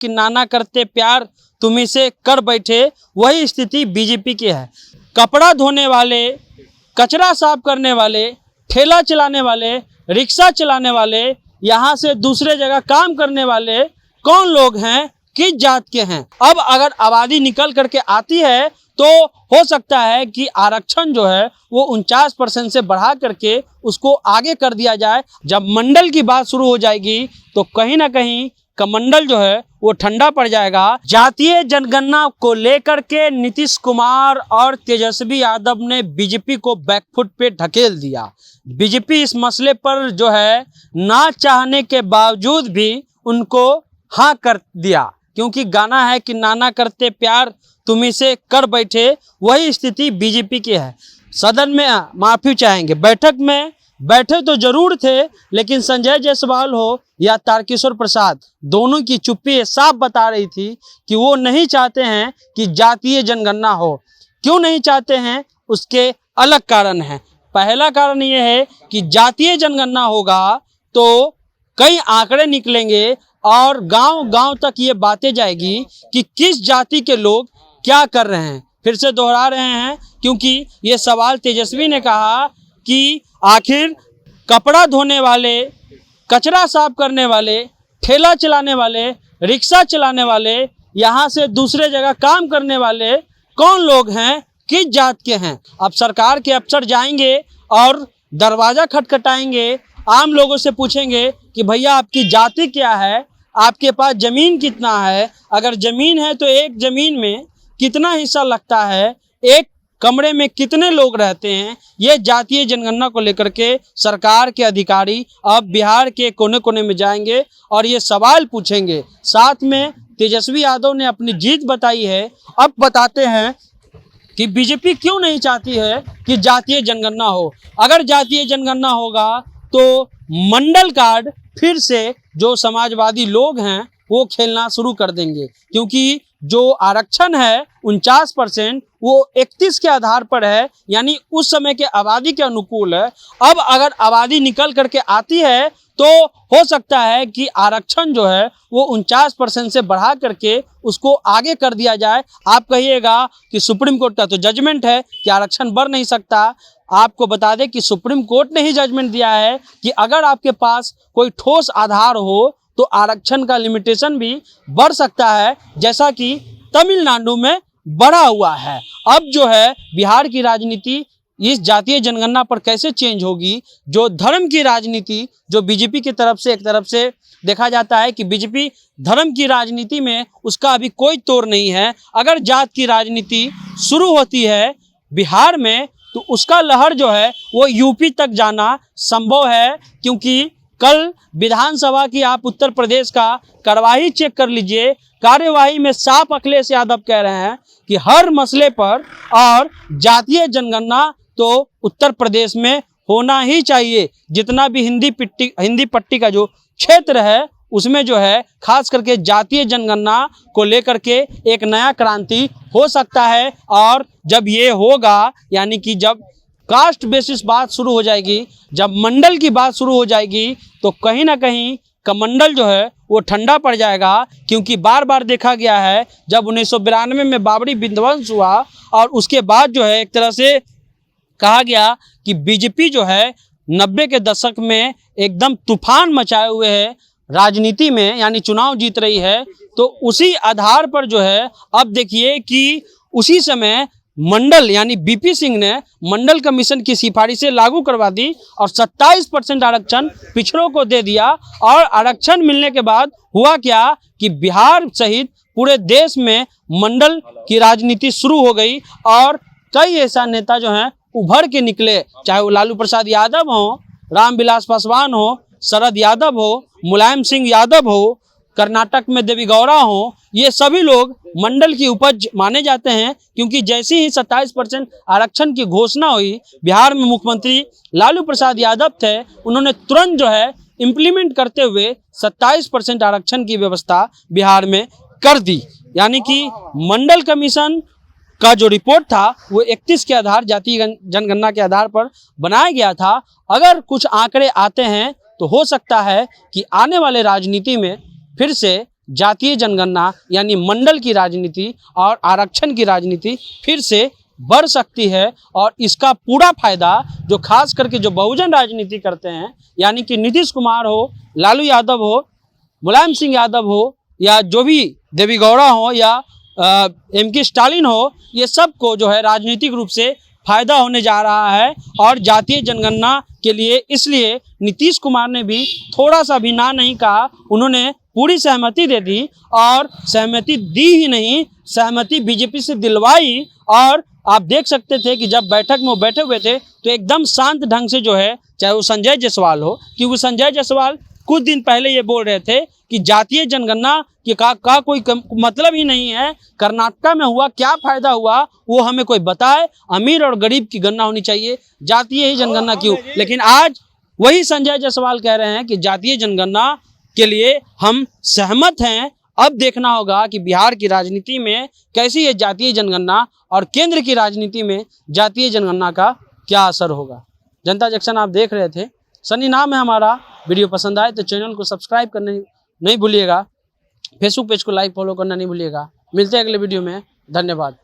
कि नाना करते प्यार तुम्ही से कर बैठे, वही स्थिति बीजेपी की है। कपड़ा धोने वाले, कचरा साफ करने वाले, ठेला चलाने वाले, रिक्शा चलाने वाले, यहाँ से दूसरे जगह काम करने वाले कौन लोग हैं, किस जात के हैं। अब अगर आबादी निकल करके आती है तो हो सकता है कि आरक्षण जो है वो 49% से बढ़ा करके उसको आगे कर दिया जाए। जब मंडल की बात शुरू हो जाएगी तो कहीं ना कहीं कमंडल जो है वो ठंडा पड़ जाएगा। जातीय जनगणना को लेकर के नीतीश कुमार और तेजस्वी यादव ने बीजेपी को बैकफुट पे ढकेल दिया। बीजेपी इस मसले पर जो है ना चाहने के बावजूद भी उनको हाँ कर दिया, क्योंकि गाना है कि नाना करते प्यार तुम्ही से कर बैठे, वही स्थिति बीजेपी की है। सदन में माफी चाहेंगे, बैठक में बैठे तो जरूर थे, लेकिन संजय जायसवाल हो या तारकिशोर प्रसाद, दोनों की चुप्पी साफ बता रही थी कि वो नहीं चाहते हैं कि जातीय जनगणना हो। क्यों नहीं चाहते हैं, उसके अलग कारण हैं। पहला कारण ये है कि जातीय जनगणना होगा तो कई आंकड़े निकलेंगे और गांव-गांव तक ये बातें जाएगी कि किस जाति के लोग क्या कर रहे हैं। फिर से दोहरा रहे हैं क्योंकि ये सवाल तेजस्वी ने कहा कि आखिर कपड़ा धोने वाले, कचरा साफ करने वाले, ठेला चलाने वाले, रिक्शा चलाने वाले, यहाँ से दूसरे जगह काम करने वाले कौन लोग हैं, किस जात के हैं। अब सरकार के अफसर जाएंगे और दरवाज़ा खटखटाएंगे, आम लोगों से पूछेंगे कि भैया आपकी जाति क्या है, आपके पास ज़मीन कितना है, अगर ज़मीन है तो एक ज़मीन में कितना हिस्सा लगता है, एक कमरे में कितने लोग रहते हैं। ये जातीय जनगणना को लेकर के सरकार के अधिकारी अब बिहार के कोने कोने में जाएंगे और ये सवाल पूछेंगे। साथ में तेजस्वी यादव ने अपनी जीत बताई है। अब बताते हैं कि बीजेपी क्यों नहीं चाहती है कि जातीय जनगणना हो। अगर जातीय जनगणना होगा तो मंडल कार्ड फिर से जो समाजवादी लोग हैं वो खेलना शुरू कर देंगे, क्योंकि जो आरक्षण है 49% वो 31 के आधार पर है, यानी उस समय के आबादी के अनुकूल है। अब अगर आबादी निकल करके आती है तो हो सकता है कि आरक्षण जो है वो 49% से बढ़ा करके उसको आगे कर दिया जाए। आप कहिएगा कि सुप्रीम कोर्ट का तो जजमेंट है कि आरक्षण बढ़ नहीं सकता। आपको बता दें कि सुप्रीम कोर्ट ने ही जजमेंट दिया है कि अगर आपके पास कोई ठोस आधार हो तो आरक्षण का लिमिटेशन भी बढ़ सकता है, जैसा कि तमिलनाडु में बढ़ा हुआ है। अब जो है बिहार की राजनीति इस जातीय जनगणना पर कैसे चेंज होगी। जो धर्म की राजनीति जो बीजेपी की तरफ से, एक तरफ से देखा जाता है कि बीजेपी धर्म की राजनीति में उसका अभी कोई तोड़ नहीं है। अगर जात की राजनीति शुरू होती है बिहार में तो उसका लहर जो है वो यूपी तक जाना संभव है, क्योंकि कल विधानसभा की आप उत्तर प्रदेश का कार्यवाही चेक कर लीजिए। कार्यवाही में साफ अखिलेश यादव कह रहे हैं कि हर मसले पर और जातीय जनगणना तो उत्तर प्रदेश में होना ही चाहिए। जितना भी हिंदी पट्टी का जो क्षेत्र है उसमें जो है खास करके जातीय जनगणना को लेकर के एक नया क्रांति हो सकता है। और जब ये होगा, यानी कि जब कास्ट बेसिस बात शुरू हो जाएगी, जब मंडल की बात शुरू हो जाएगी, तो कहीं ना कहीं कमंडल जो है वो ठंडा पड़ जाएगा। क्योंकि बार बार देखा गया है जब 1992 में बाबरी विध्वंस हुआ और उसके बाद जो है एक तरह से कहा गया कि बीजेपी जो है 90 के दशक में एकदम तूफान मचाए हुए है राजनीति में, यानी चुनाव जीत रही है। तो उसी आधार पर जो है अब देखिए कि उसी समय मंडल यानी बीपी सिंह ने मंडल कमीशन की सिफारिशें लागू करवा दी और 27% आरक्षण पिछड़ों को दे दिया। और आरक्षण मिलने के बाद हुआ क्या कि बिहार सहित पूरे देश में मंडल की राजनीति शुरू हो गई और कई ऐसा नेता जो हैं उभर के निकले, चाहे वो लालू प्रसाद यादव हो, रामविलास पासवान हो, शरद यादव हो, मुलायम सिंह यादव हो, कर्नाटक में देवी गौड़ा हो। ये सभी लोग मंडल की उपज माने जाते हैं, क्योंकि जैसे ही 27% आरक्षण की घोषणा हुई, बिहार में मुख्यमंत्री लालू प्रसाद यादव थे, उन्होंने तुरंत जो है इम्प्लीमेंट करते हुए 27% आरक्षण की व्यवस्था बिहार में कर दी। यानी कि मंडल कमीशन का जो रिपोर्ट था वो 31 के आधार जातीय जनगणना के आधार पर बनाया गया था। अगर कुछ आंकड़े आते हैं तो हो सकता है कि आने वाले राजनीति में फिर से जातीय जनगणना यानी मंडल की राजनीति और आरक्षण की राजनीति फिर से बढ़ सकती है। और इसका पूरा फायदा जो खास करके जो बहुजन राजनीति करते हैं, यानी कि नीतीश कुमार हो, लालू यादव हो, मुलायम सिंह यादव हो, या जो भी देवी गौड़ा हो, या एम.के. स्टालिन हो, ये सबको जो है राजनीतिक रूप से फायदा होने जा रहा है। और जातीय जनगणना के लिए इसलिए नीतीश कुमार ने भी थोड़ा सा भी ना नहीं कहा, उन्होंने पूरी सहमति दे दी। और सहमति दी ही नहीं, सहमति बीजेपी से दिलवाई। और आप देख सकते थे कि जब बैठक में वो बैठे हुए थे तो एकदम शांत ढंग से जो है, चाहे वो संजय जायसवाल हो, क्योंकि संजय जायसवाल कुछ दिन पहले ये बोल रहे थे कि जातीय जनगणना के का कोई मतलब ही नहीं है, कर्नाटक में हुआ क्या फायदा हुआ वो हमें कोई बताए, अमीर और गरीब की गणना होनी चाहिए, जातीय ही जनगणना क्यों। लेकिन आज वही संजय जायसवाल कह रहे हैं कि जातीय जनगणना के लिए हम सहमत हैं। अब देखना होगा कि बिहार की राजनीति में कैसी है जातीय जनगणना और केंद्र की राजनीति में जातीय जनगणना का क्या असर होगा। जनता जंक्शन आप देख रहे थे, सनी नाम है हमारा। वीडियो पसंद आए तो चैनल को सब्सक्राइब करने नहीं भूलिएगा, फेसबुक पेज को लाइक फॉलो करना नहीं भूलिएगा। मिलते हैं अगले वीडियो में, धन्यवाद।